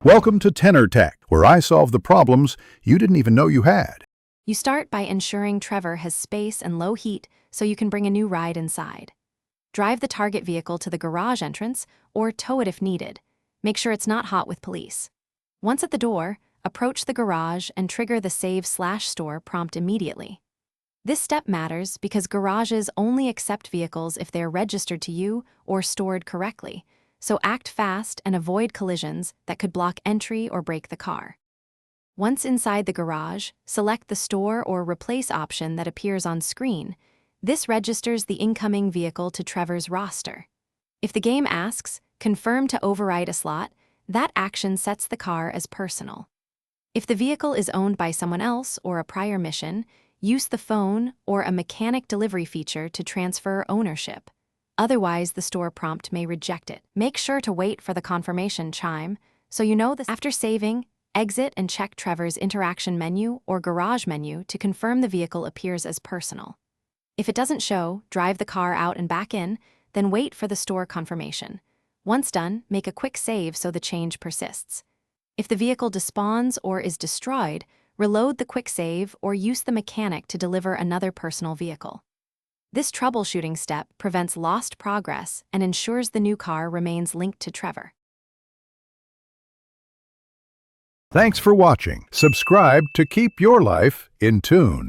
Welcome to Tenor Tech, where I solve the problems you didn't even know you had. You start by ensuring Trevor has space and low heat so you can bring a new ride inside. Drive the target vehicle to the garage entrance or tow it if needed. Make sure it's not hot with police. Once at the door, approach the garage and trigger the Save/Store prompt immediately. This step matters because garages only accept vehicles if they're registered to you or stored correctly, so act fast and avoid collisions that could block entry or break the car. Once inside the garage, select the Store or Replace option that appears on screen. This registers the incoming vehicle to Trevor's roster. If the game asks, confirm to override a slot, that action sets the car as personal. If the vehicle is owned by someone else or a prior mission, use the phone or a mechanic delivery feature to transfer ownership. Otherwise, the store prompt may reject it. Make sure to wait for the confirmation chime so you know this. After saving, exit and check Trevor's interaction menu or garage menu to confirm the vehicle appears as personal. If it doesn't show, drive the car out and back in, then wait for the store confirmation. Once done, make a quick save so the change persists. If the vehicle despawns or is destroyed, reload the quick save or use the mechanic to deliver another personal vehicle. This troubleshooting step prevents lost progress and ensures the new car remains linked to Trevor. Thanks for watching. Subscribe to keep your life in tune.